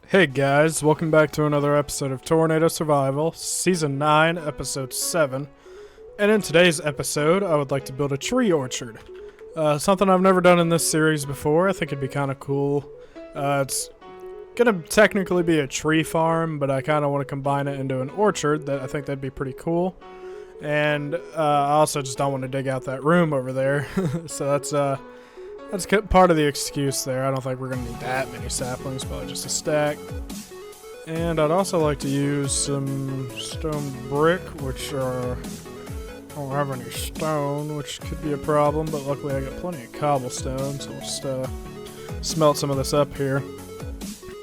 Hey guys, welcome back to another episode of Tornado Survival, Season 9, Episode 7. And in today's episode, I would like to build a tree orchard. Something I've never done in this series before. I think it'd be kind of cool. It's gonna technically be a tree farm, but I kind of want to combine it into an orchard. I think that'd be pretty cool. And I also just don't want to dig out that room over there. So that's part of the excuse there. I don't think we're going to need that many saplings, probably just a stack. And I'd also like to use some stone brick, which I don't have any stone, which could be a problem, but luckily I got plenty of cobblestone, so we'll just smelt some of this up here.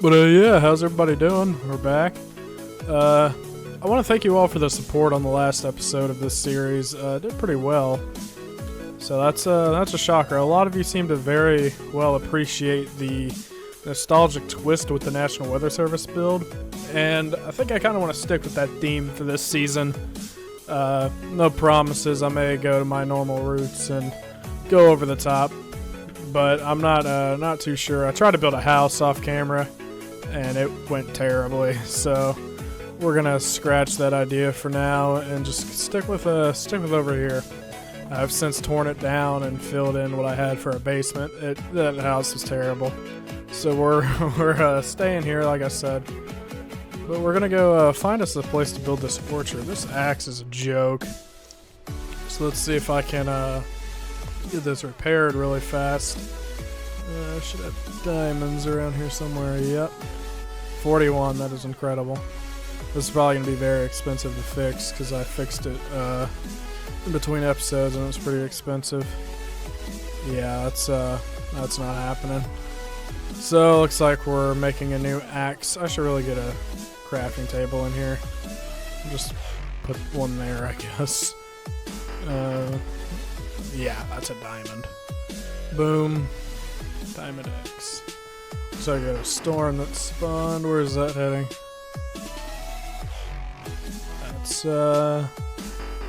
But yeah, how's everybody doing? We're back. I want to thank you all for the support on the last episode of this series. Did pretty well. So that's a shocker. A lot of you seem to very well appreciate the nostalgic twist with the National Weather Service build, and I think I kind of want to stick with that theme for this season. No promises. I may go to my normal roots and go over the top, but I'm not too sure. I tried to build a house off camera, and it went terribly. So we're gonna scratch that idea for now and just stick with over here. I've since torn it down and filled in what I had for a basement. That house was terrible. So we're staying here, like I said. But we're gonna go find us a place to build this orchard. This axe is a joke. So let's see if I can get this repaired really fast. I should have diamonds around here somewhere. Yep. 41, that is incredible. This is probably gonna be very expensive to fix because I fixed it in between episodes and it was pretty expensive. Yeah, that's not happening. So looks like we're making a new axe. I should really get a crafting table in here. Just put one there, I guess. Yeah, that's a diamond. Boom. Diamond axe. So I got a storm that spawned. Where is that heading?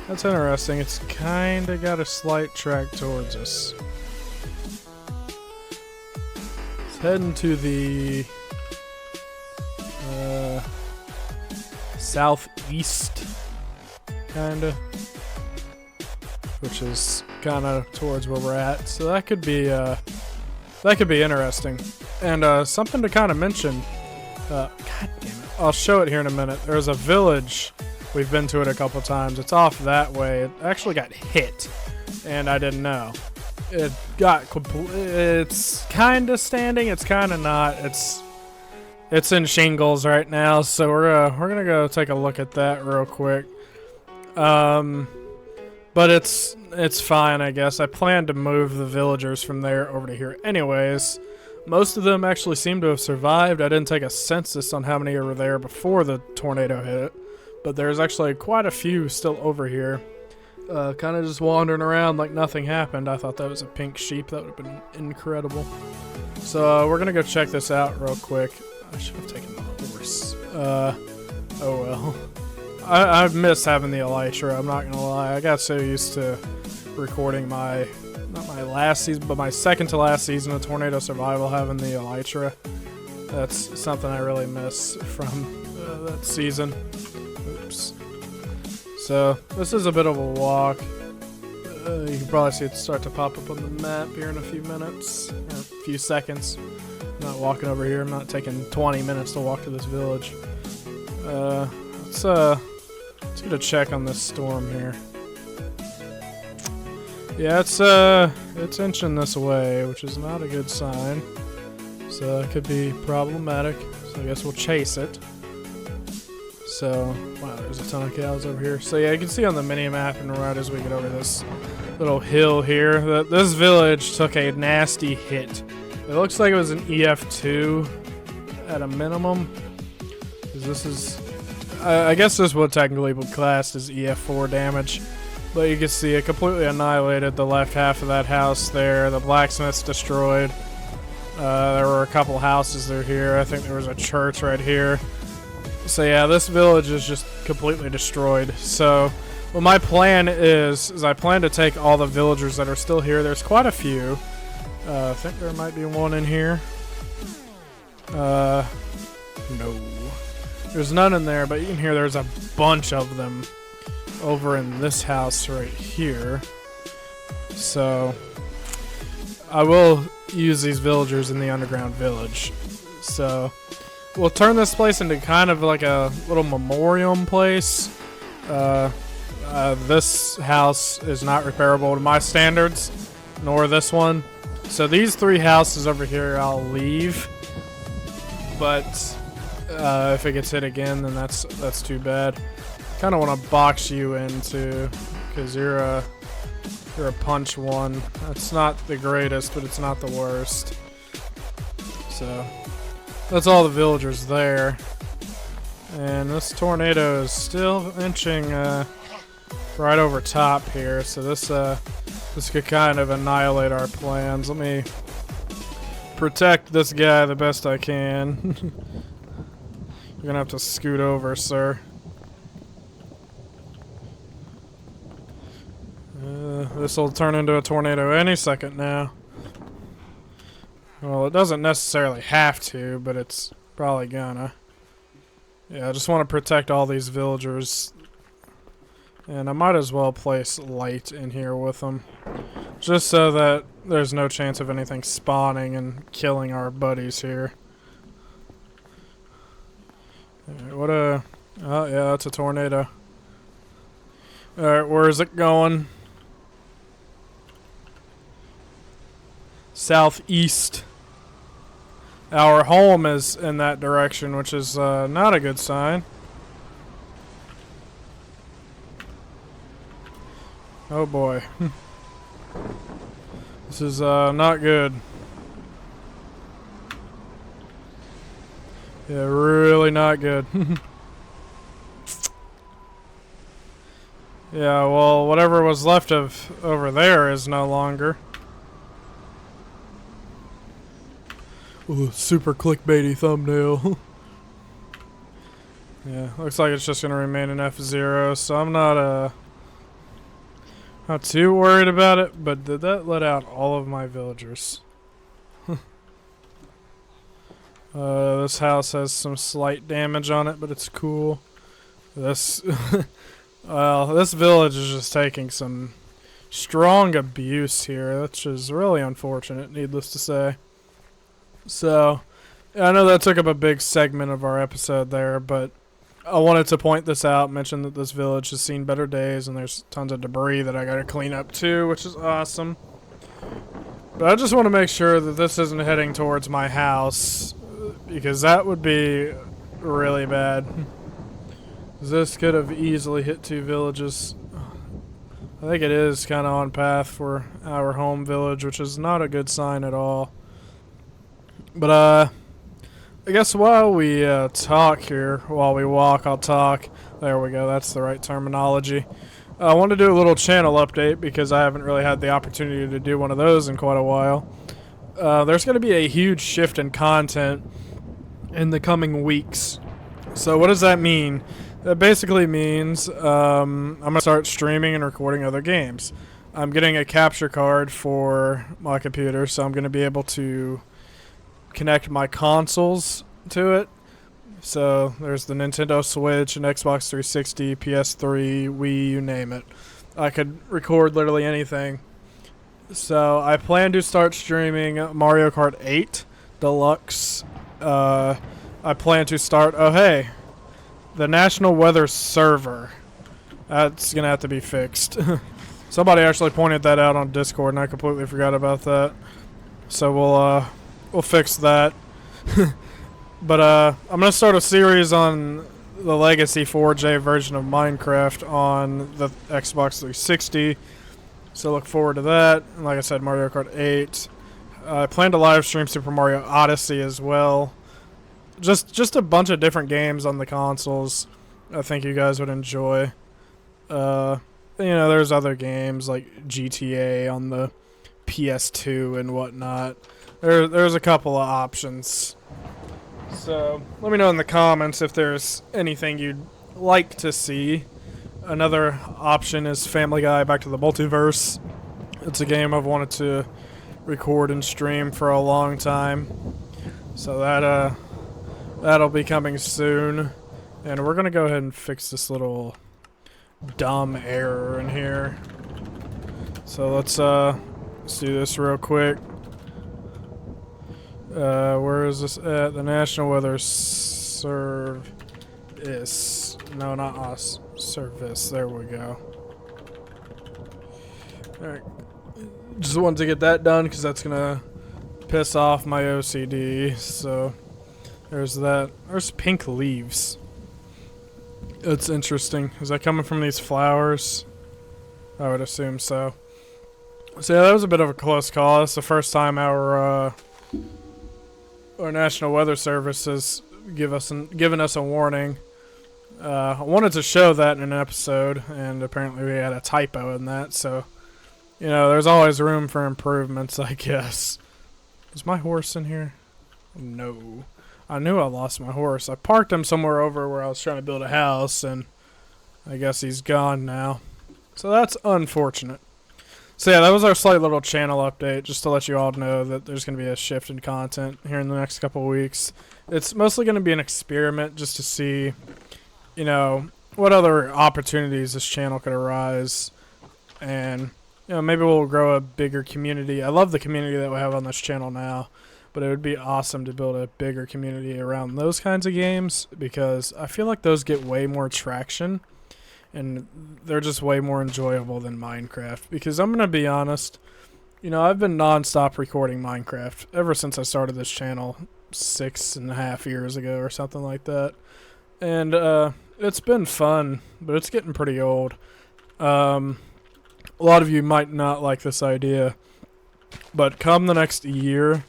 That's interesting. It's kinda got a slight track towards us. It's heading to the southeast, kinda, which is kinda towards where we're at. So that could be interesting. And something to kind of mention. God damn it! I'll show it here in a minute. There's a village. We've been to it a couple times. It's off that way. It actually got hit, and I didn't know. It got it's kind of standing. It's kind of not. It's in shingles right now, so we're gonna go take a look at that real quick. But it's fine, I guess. I plan to move the villagers from there over to here, anyways. Most of them actually seem to have survived. I didn't take a census on how many were there before the tornado hit it. But there's actually quite a few still over here. Kind of just wandering around like nothing happened. I thought that was a pink sheep. That would have been incredible. So we're going to go check this out real quick. I should have taken the horse. Oh well. I miss having the elytra, I'm not going to lie. I got so used to recording not my last season, but my second to last season of Tornado Survival having the elytra. That's something I really miss from that season. Oops. So this is a bit of a walk. You can probably see it start to pop up on the map here in a few minutes, or a few seconds. I'm not walking over here. I'm not taking 20 minutes to walk to this village. Let's get a check on this storm here. Yeah, it's inching this way, which is not a good sign. So it could be problematic. So I guess we'll chase it. So, wow, there's a ton of cows over here. So yeah, you can see on the mini-map, and right as we get over this little hill here, that this village took a nasty hit. It looks like it was an EF2 at a minimum. This is, I guess this would technically be classed as EF4 damage. But you can see it completely annihilated the left half of that house there. The blacksmith's destroyed. There were a couple houses through here. I think there was a church right here. So yeah, this village is just completely destroyed. So what my plan is I plan to take all the villagers that are still here. There's quite a few. I think there might be one in here. No. There's none in there, but you can hear there's a bunch of them over in this house right here. So I will use these villagers in the underground village. So we'll turn this place into kind of like a little memorial place. This house is not repairable to my standards, nor this one. So these 3 houses over here I'll leave. But if it gets hit again, then that's too bad. Kind of want to box you into, because you're a punch 1. That's not the greatest, but it's not the worst. So that's all the villagers there. And this tornado is still inching right over top here, so this could kind of annihilate our plans. Let me protect this guy the best I can. You're gonna have to scoot over, sir. This will turn into a tornado any second now. Well, it doesn't necessarily have to, but it's probably gonna. Yeah, I just want to protect all these villagers. And I might as well place light in here with them. Just so that there's no chance of anything spawning and killing our buddies here. Alright, oh yeah, that's a tornado. Alright, where is it going? Southeast. Our home is in that direction, which is not a good sign. Oh boy. This is not good. Yeah, really not good. Yeah, well, whatever was left of over there is no longer. Ooh, super clickbaity thumbnail. Yeah, looks like it's just gonna remain an F0, so I'm not too worried about it, but did that let out all of my villagers? This house has some slight damage on it, but it's cool. This, well, this village is just taking some strong abuse here, which is really unfortunate, needless to say. So, I know that took up a big segment of our episode there, but I wanted to point this out, mention that this village has seen better days, and there's tons of debris that I gotta clean up too, which is awesome. But I just want to make sure that this isn't heading towards my house, because that would be really bad. This could have easily hit 2 villages. I think it is kind of on path for our home village, which is not a good sign at all. But I guess while we talk here, while we walk, I'll talk. There we go, that's the right terminology. I want to do a little channel update because I haven't really had the opportunity to do one of those in quite a while. There's going to be a huge shift in content in the coming weeks. So what does that mean? That basically means I'm going to start streaming and recording other games. I'm getting a capture card for my computer, so I'm going to be able to connect my consoles to it. So there's the Nintendo Switch and Xbox 360, PS3, Wii, you name it. I could record literally anything. So I plan to start streaming Mario Kart 8 Deluxe. I plan to start, oh hey, the National Weather Server. That's gonna have to be fixed. Somebody actually pointed that out on Discord and I completely forgot about that. So we'll fix that. But I'm gonna start a series on the Legacy 4J version of Minecraft on the Xbox 360. So look forward to that. And like I said, Mario Kart 8. I plan to live stream Super Mario Odyssey as well. Just a bunch of different games on the consoles I think you guys would enjoy. You know, there's other games like GTA on the PS2 and whatnot. There's a couple of options. So let me know in the comments if there's anything you'd like to see. Another option is Family Guy Back to the Multiverse. It's a game I've wanted to record and stream for a long time. So that That'll be coming soon. And we're going to go ahead and fix this little dumb error in here. So let's do this real quick. Where is this at? The National Weather Service. No, not us. Service. There we go. Alright. Just wanted to get that done because that's going to piss off my OCD. So there's that. There's pink leaves. It's interesting. Is that coming from these flowers? I would assume so. So yeah, that was a bit of a close call. It's the first time our National Weather Service has given us a warning. I wanted to show that in an episode, and apparently we had a typo in that. So, you know, there's always room for improvements, I guess. Is my horse in here? No. I knew I lost my horse. I parked him somewhere over where I was trying to build a house, and I guess he's gone now. So that's unfortunate. So yeah, that was our slight little channel update, just to let you all know that there's going to be a shift in content here in the next couple of weeks. It's mostly going to be an experiment just to see, you know, what other opportunities this channel could arise. And, you know, maybe we'll grow a bigger community. I love the community that we have on this channel now, but it would be awesome to build a bigger community around those kinds of games because I feel like those get way more traction. And they're just way more enjoyable than Minecraft. Because I'm going to be honest, you know, I've been non-stop recording Minecraft ever since I started this channel 6.5 years ago or something like that. And it's been fun, but it's getting pretty old. A lot of you might not like this idea, but come the next year,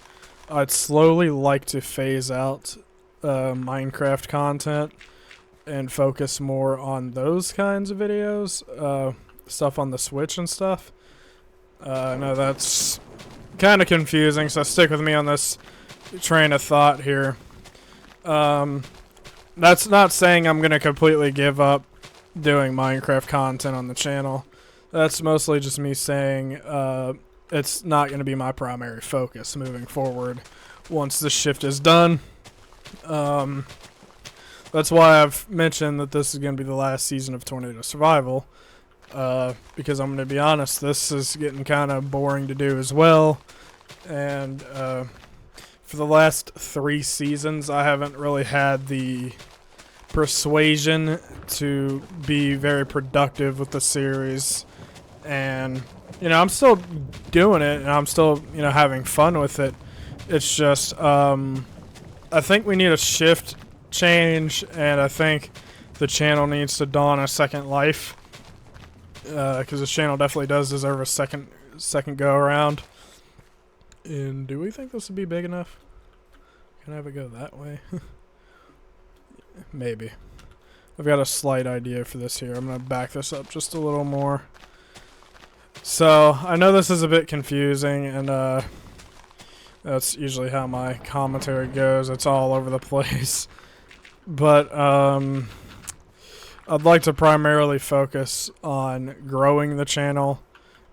I'd slowly like to phase out Minecraft content and focus more on those kinds of videos, stuff on the Switch and stuff. I know that's kind of confusing, so stick with me on this train of thought here. That's not saying I'm going to completely give up doing Minecraft content on the channel. That's mostly just me saying it's not going to be my primary focus moving forward once this shift is done. That's why I've mentioned that this is going to be the last season of Tornado Survival. Because I'm going to be honest, this is getting kind of boring to do as well. And for the last 3 seasons, I haven't really had the persuasion to be very productive with the series. And, you know, I'm still doing it, and I'm still, you know, having fun with it. It's just, I think we need a shift change, and I think the channel needs to dawn a second life, because the channel definitely does deserve a second go around. And do we think this would be big enough? Can I have it go that way? Maybe. I've got a slight idea for this here. I'm gonna back this up just a little more. So I know this is a bit confusing, and that's usually how my commentary goes. It's all over the place. But I'd like to primarily focus on growing the channel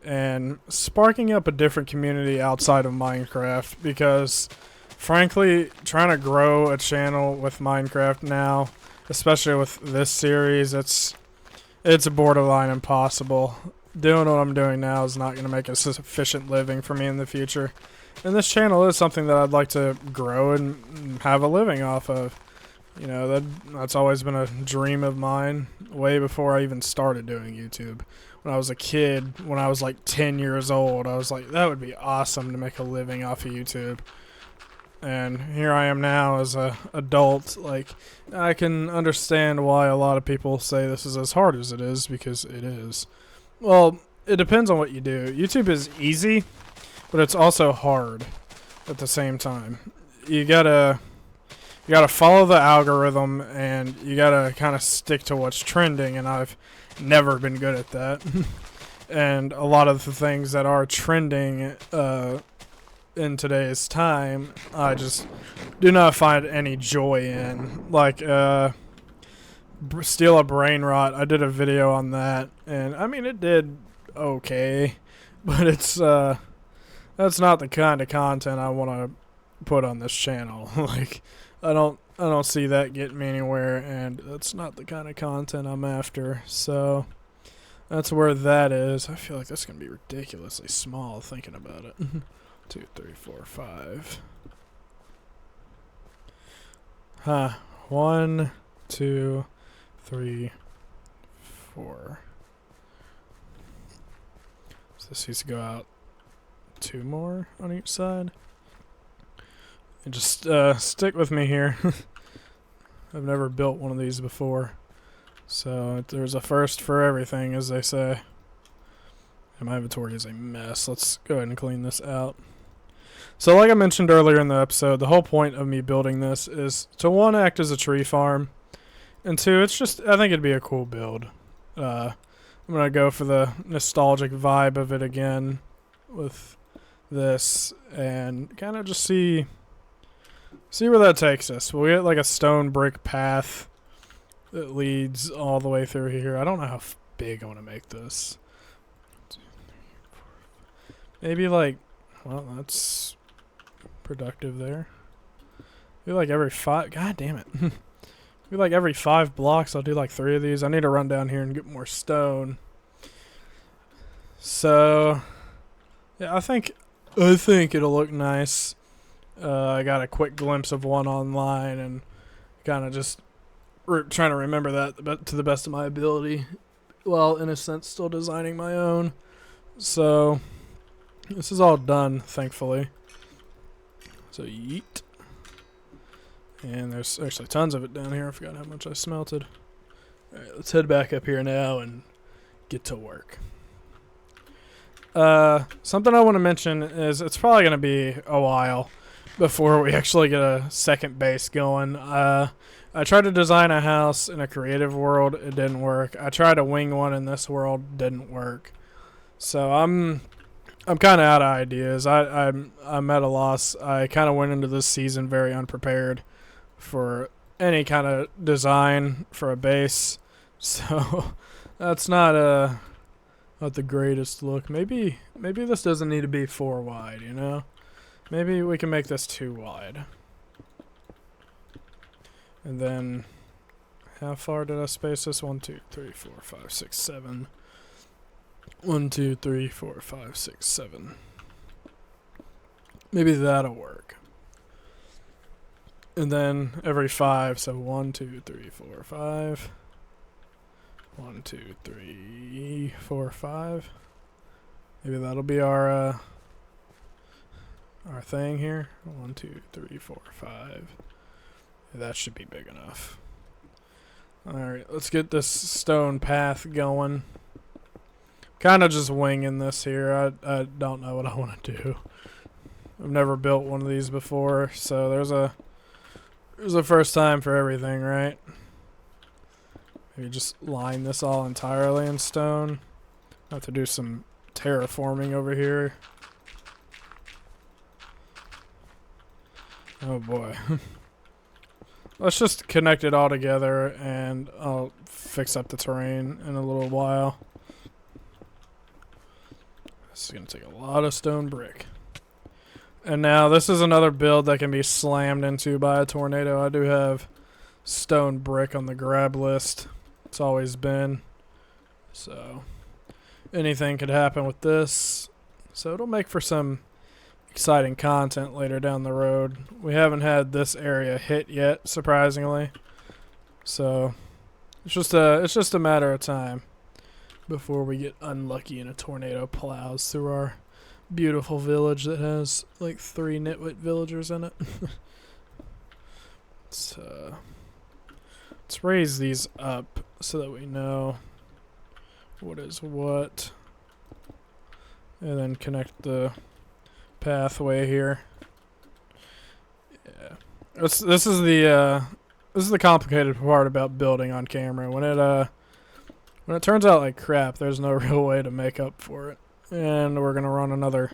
and sparking up a different community outside of Minecraft, because frankly, trying to grow a channel with Minecraft now, especially with this series, it's borderline impossible. Doing what I'm doing now is not going to make a sufficient living for me in the future. And this channel is something that I'd like to grow and have a living off of. You know, that's always been a dream of mine, way before I even started doing YouTube. When I was a kid, when I was like 10 years old, I was like, that would be awesome to make a living off of YouTube. And here I am now as a adult. Like, I can understand why a lot of people say this is as hard as it is, because it is. Well, it depends on what you do. YouTube is easy, but it's also hard at the same time. You gotta follow the algorithm, and you gotta kind of stick to what's trending, and I've never been good at that. And a lot of the things that are trending in today's time, I just do not find any joy in. Like, Steal a Brain Rot, I did a video on that, and I mean, it did okay, but it's that's not the kind of content I want to put on this channel. Like, I don't I don't see that getting me anywhere, and that's not the kind of content I'm after. So that's where that is. I feel like that's gonna be ridiculously small thinking about it. 2, 3, 4, 5. Huh. 1, 2, 3, 4. So this needs to go out 2 more on each side. And just stick with me here. I've never built one of these before. So there's a first for everything, as they say. And my inventory is a mess. Let's go ahead and clean this out. So like I mentioned earlier in the episode, the whole point of me building this is to, 1, act as a tree farm. And 2, it's just, I think it'd be a cool build. I'm going to go for the nostalgic vibe of it again with this and kind of just see where that takes us. We'll get like a stone brick path that leads all the way through here. I don't know how big I want to make this. Maybe like, well, that's productive there. Maybe like every 5, god damn it. Maybe like every 5 blocks I'll do like 3 of these. I need to run down here and get more stone. So, yeah, I think it'll look nice. I got a quick glimpse of one online and kind of just trying to remember that to the best of my ability, while in a sense still designing my own. So this is all done, thankfully. So yeet. And there's actually tons of it down here. I forgot how much I smelted. Alright, let's head back up here now and get to work. Something I want to mention is it's probably going to be a while before we actually get a second base going. I tried to design a house in a creative world. It didn't work. I tried to wing one in this world. Didn't work. So I'm kind of out of ideas. I'm at a loss. I kind of went into this season very unprepared for any kind of design for a base. So that's not the greatest look. Maybe this doesn't need to be 4 wide, you know? Maybe we can make this 2 wide. And then, how far did I space this? 1, 2, 3, 4, 5, 6, 7. 1, 2, 3, 4, 5, 6, 7. Maybe that'll work. And then every 5, so 1, 2, 3, 4, 5. 1, 2, 3, 4, 5. Maybe that'll be our thing here. 1, 2, 3, 4, 5. That should be big enough. Alright, let's get this stone path going. Kind of just winging this here. I don't know what I want to do. I've never built one of these before, so there's a first time for everything, right? Maybe just line this all entirely in stone. I have to do some terraforming over here. Oh boy. Let's just connect it all together and I'll fix up the terrain in a little while. This is going to take a lot of stone brick. And now this is another build that can be slammed into by a tornado. I do have stone brick on the grab list. It's always been. So anything could happen with this. So it'll make for some exciting content later down the road. We haven't had this area hit yet, surprisingly. So it's just a matter of time before we get unlucky and a tornado plows through our beautiful village that has like 3 nitwit villagers in it. Let's raise these up so that we know what is what, and then connect the pathway here. Yeah, this is the complicated part about building on camera. When it turns out like crap, there's no real way to make up for it. And we're gonna run another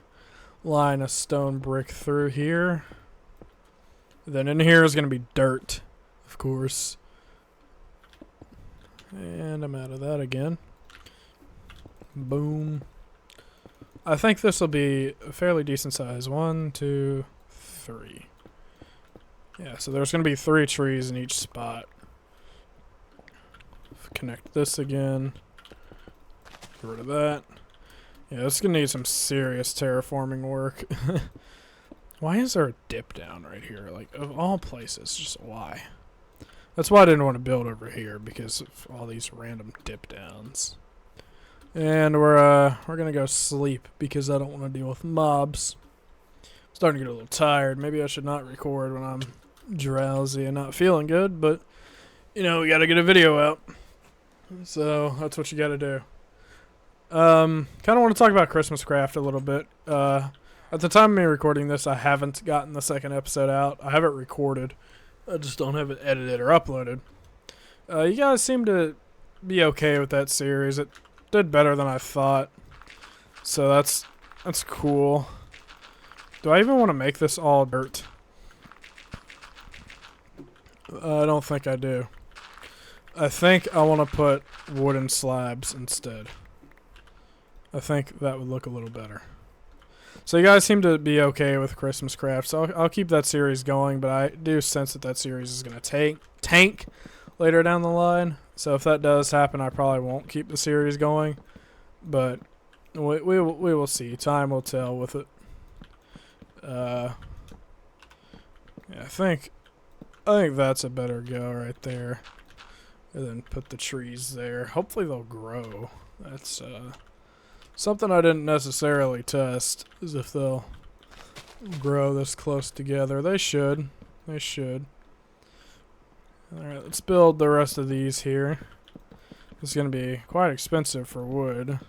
line of stone brick through here. Then in here is gonna be dirt, of course. And I'm out of that again. Boom. I think this will be a fairly decent size. 1, 2, 3. Yeah, so there's going to be 3 trees in each spot. Connect this again. Get rid of that. Yeah, this is going to need some serious terraforming work. Why is there a dip down right here? Like, of all places, just why? That's why I didn't want to build over here, because of all these random dip downs. And we're gonna go sleep because I don't want to deal with mobs. I'm starting to get a little tired. Maybe I should not record when I'm drowsy and not feeling good, but you know, we gotta get a video out. So that's what you gotta do. Kind of want to talk about Christmas craft a little bit. At the time of me recording this, I haven't gotten the second episode out. I have it recorded. I just don't have it edited or uploaded. You guys seem to be okay with that series. It did better than I thought. So that's cool. Do I even want to make this all dirt? I don't think I do. I think I want to put wooden slabs instead. I think that would look a little better. So you guys seem to be okay with Christmas craft, so I'll keep that series going, but I do sense that series is going to tank later down the line. So if that does happen, I probably won't keep the series going, but we will see. Time will tell with it. Yeah, I think that's a better go right there. And then put the trees there. Hopefully they'll grow. That's something I didn't necessarily test, is if they'll grow this close together. They should. They should. Alright, let's build the rest of these here. It's going to be quite expensive for wood,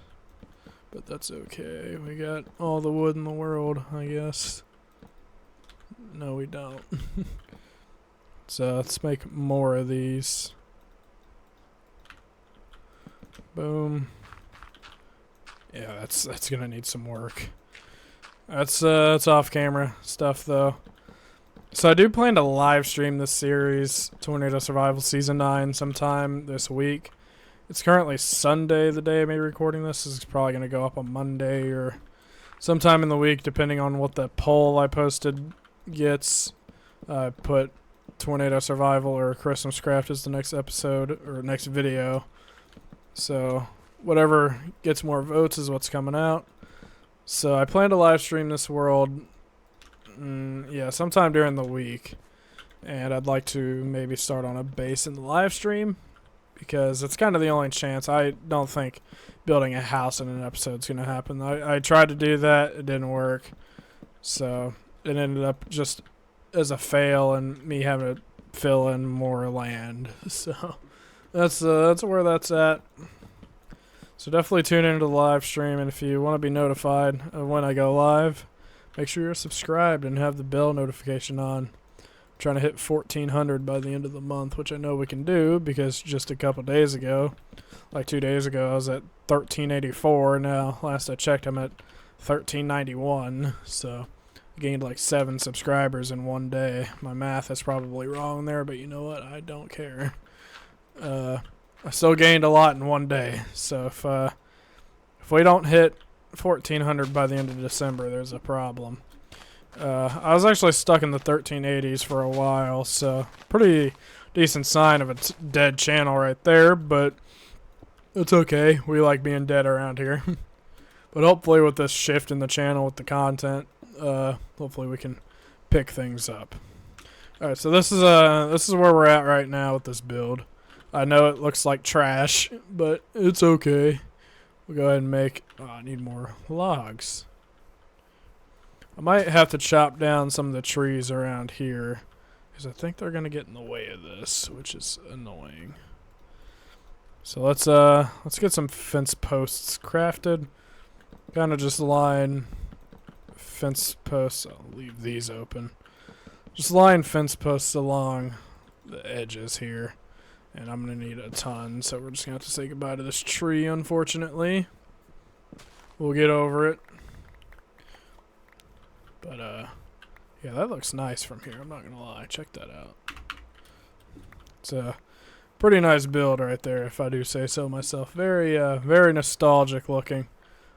but that's okay. We got all the wood in the world, I guess. No, we don't. So let's make more of these. Boom. Yeah, that's gonna need some work. That's off camera stuff though. So I do plan to live stream this series, Tornado Survival Season 9, sometime this week. It's currently Sunday, the day of me recording this. This is probably gonna go up on Monday or sometime in the week, depending on what the poll I posted gets. I put Tornado Survival or Christmas Craft as the next episode or next video. So whatever gets more votes is what's coming out. So I plan to live stream this world, yeah, sometime during the week. And I'd like to maybe start on a base in the live stream, because it's kind of the only chance. I don't think building a house in an episode is going to happen. I tried to do that. It didn't work. So it ended up just as a fail and me having to fill in more land. So that's where that's at. So definitely tune into the live stream, and if you want to be notified of when I go live, make sure you're subscribed and have the bell notification on. I'm trying to hit 1,400 by the end of the month, which I know we can do, because just a couple days ago, like 2 days ago, I was at 1,384. Now, last I checked, I'm at 1,391. So I gained like 7 subscribers in one day. My math is probably wrong there, but you know what? I don't care. I still gained a lot in one day. So if we don't hit 1,400 by the end of December, there's a problem. I was actually stuck in the 1380s for a while, so pretty decent sign of a dead channel right there, but it's okay. We like being dead around here. But hopefully with this shift in the channel with the content, hopefully we can pick things up. Alright, so this is where we're at right now with this build. I know it looks like trash, but it's okay. We'll go ahead and make... Oh, I need more logs. I might have to chop down some of the trees around here, because I think they're going to get in the way of this, which is annoying. So let's get some fence posts crafted. Kind of just line fence posts. I'll leave these open. Just line fence posts along the edges here. And I'm going to need a ton, so we're just going to have to say goodbye to this tree, unfortunately. We'll get over it. But, yeah, that looks nice from here. I'm not going to lie. Check that out. It's a pretty nice build right there, if I do say so myself. Very, very nostalgic looking.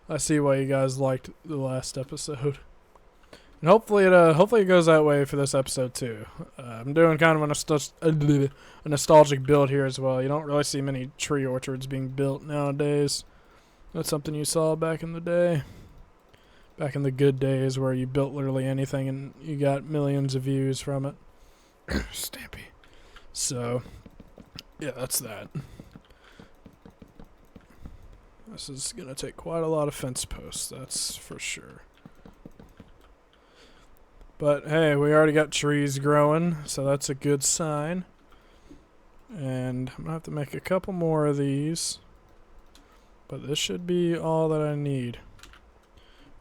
I see why you guys liked the last episode. And hopefully it goes that way for this episode too. I'm doing kind of a nostalgic build here as well. You don't really see many tree orchards being built nowadays. That's something you saw back in the day. Back in the good days where you built literally anything and you got millions of views from it. Stampy. So, yeah, that's that. This is going to take quite a lot of fence posts, that's for sure. But hey, we already got trees growing, so that's a good sign. And I'm going to have to make a couple more of these. But this should be all that I need.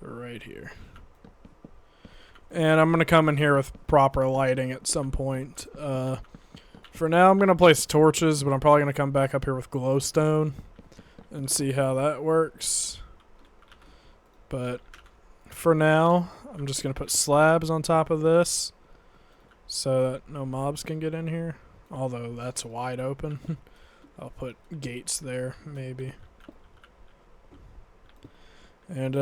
Right here. And I'm going to come in here with proper lighting at some point. For now, I'm going to place torches, but I'm probably going to come back up here with glowstone and see how that works. But for now, I'm just going to put slabs on top of this so that no mobs can get in here. Although that's wide open. I'll put gates there, maybe. And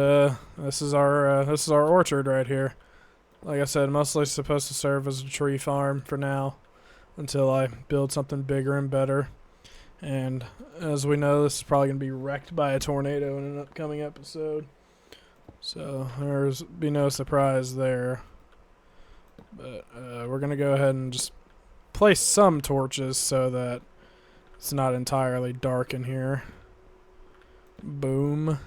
this is our orchard right here. Like I said, mostly supposed to serve as a tree farm for now until I build something bigger and better. And as we know, this is probably going to be wrecked by a tornado in an upcoming episode. So there's be no surprise there. But we're going to go ahead and just place some torches so that it's not entirely dark in here. Boom.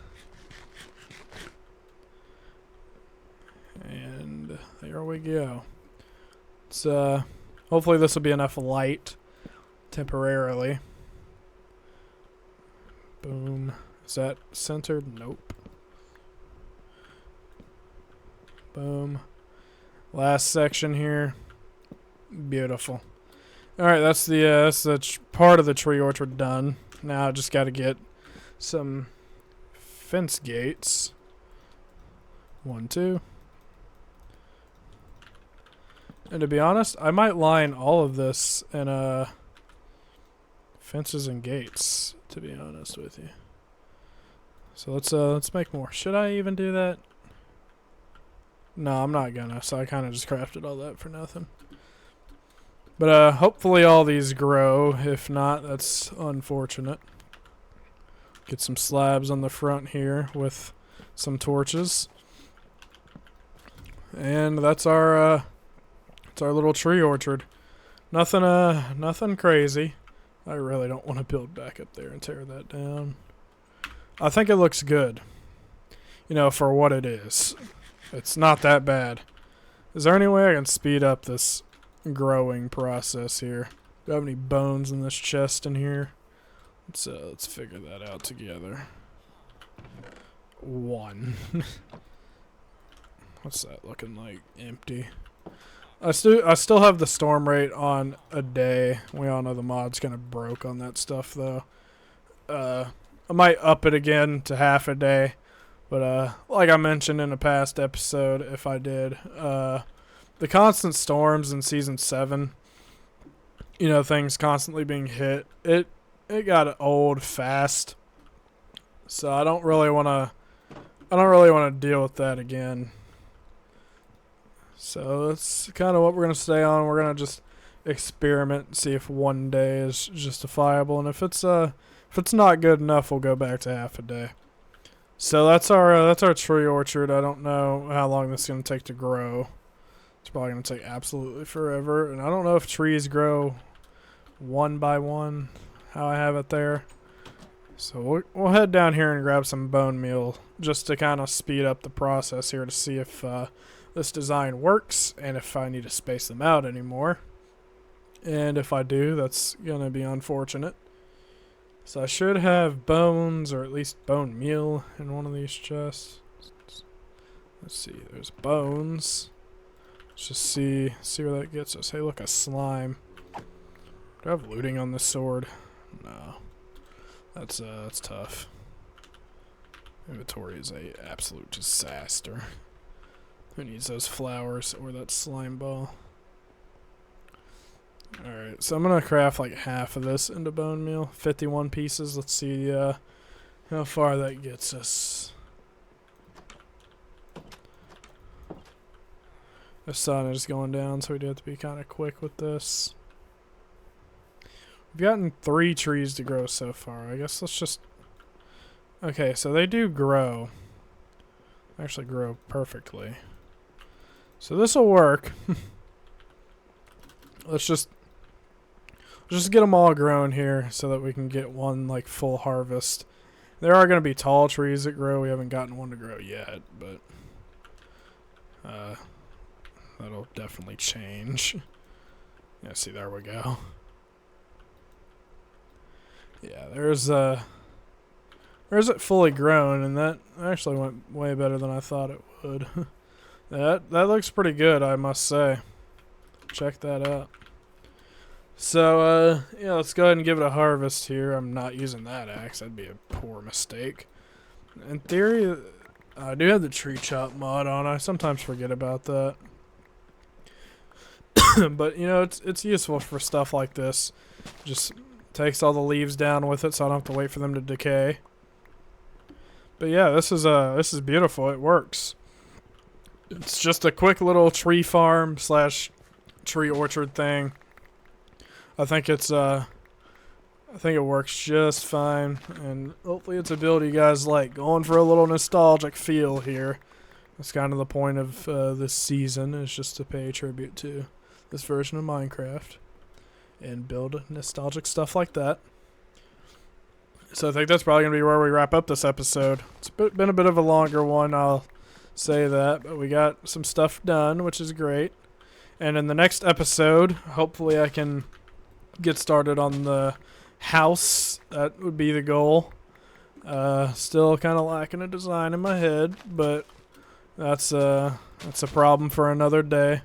And there we go. It's hopefully this will be enough light temporarily. Boom. Is that centered? Nope. Boom. Last section here. Beautiful. Alright, that's the part of the tree orchard done. Now I just got to get some fence gates. 1, 2. And to be honest, I might line all of this in fences and gates, to be honest with you. So let's make more. Should I even do that? No, I'm not gonna, so I kind of just crafted all that for nothing. But hopefully all these grow. If not, that's unfortunate. Get some slabs on the front here with some torches. And that's our little tree orchard. Nothing crazy. I really don't want to build back up there and tear that down. I think it looks good. You know, for what it is. It's not that bad. Is there any way I can speed up this growing process here? Do I have any bones in this chest in here? Let's figure that out together. 1. What's that looking like? Empty. I still have the storm rate on a day. We all know the mod's kind of broke on that stuff though. I might up it again to half a day. But like I mentioned in a past episode, if I did, the constant storms in season 7, you know, things constantly being hit, it got old fast. So I don't really want to deal with that again. So that's kind of what we're going to stay on. We're going to just experiment and see if one day is justifiable, and if it's not good enough, we'll go back to half a day. So that's our tree orchard. I don't know how long this is going to take to grow. It's probably going to take absolutely forever, and I don't know if trees grow one by one, how I have it there. So we'll head down here and grab some bone meal just to kind of speed up the process here to see if this design works and if I need to space them out anymore. And if I do, that's going to be unfortunate. So I should have bones, or at least bone meal, in one of these chests. Let's see, there's bones. Let's just see where that gets us. Hey, look, a slime. Do I have looting on this sword? No. That's tough. Inventory is a absolute disaster. Who needs those flowers or that slime ball? Alright, so I'm going to craft like half of this into bone meal. 51 pieces. Let's see how far that gets us. The sun is going down, so we do have to be kind of quick with this. We've gotten 3 trees to grow so far. I guess let's just... Okay, so they do grow. Actually grow perfectly. So this will work. Let's just get them all grown here so that we can get one like full harvest. There are going to be tall trees that grow. We haven't gotten one to grow yet, but that'll definitely change. Yeah, see, there we go. Yeah, there's it fully grown, and that actually went way better than I thought it would. That looks pretty good, I must say. Check that out. So, yeah, let's go ahead and give it a harvest here. I'm not using that axe. That'd be a poor mistake. In theory, I do have the tree chop mod on. I sometimes forget about that. But, you know, it's useful for stuff like this. Just takes all the leaves down with it so I don't have to wait for them to decay. But yeah, this is beautiful. It works. It's just a quick little tree farm / tree orchard thing. I think it works just fine, and hopefully it's a build you guys like. Going for a little nostalgic feel here. That's kind of the point of this season, is just to pay tribute to this version of Minecraft and build nostalgic stuff like that. So I think that's probably going to be where we wrap up this episode. It's been a bit of a longer one, I'll say that, but we got some stuff done, which is great. And in the next episode, hopefully I can get started on the house. That would be the goal. Still kind of lacking a design in my head, but that's a problem for another day.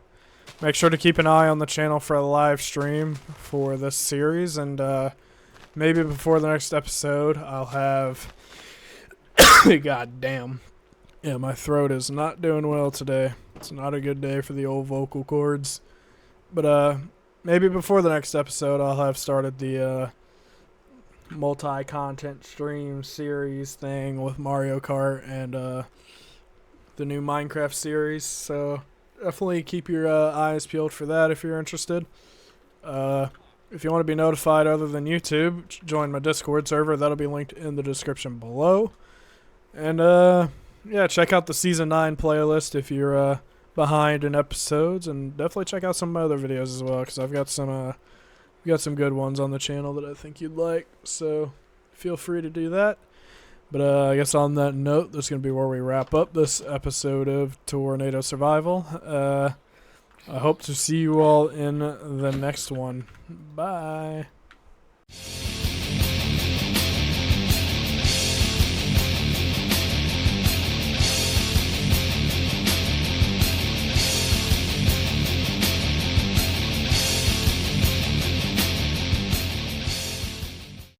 Make sure to keep an eye on the channel for a live stream for this series, and maybe before the next episode I'll have God damn. Yeah, my throat is not doing well today. It's not a good day for the old vocal cords. But maybe before the next episode I'll have started the multi-content stream series thing with Mario Kart and the new Minecraft series. So definitely keep your eyes peeled for that if you're interested. If you want to be notified other than YouTube, join my Discord server. That'll be linked in the description below. And yeah, check out the Season 9 playlist if you're behind in episodes, and definitely check out some of my other videos as well, because I've got some good ones on the channel that I think you'd like, so feel free to do that. But I guess on that note, that's going to be where we wrap up this episode of Tornado Survival. I hope to see you all in the next one. Bye.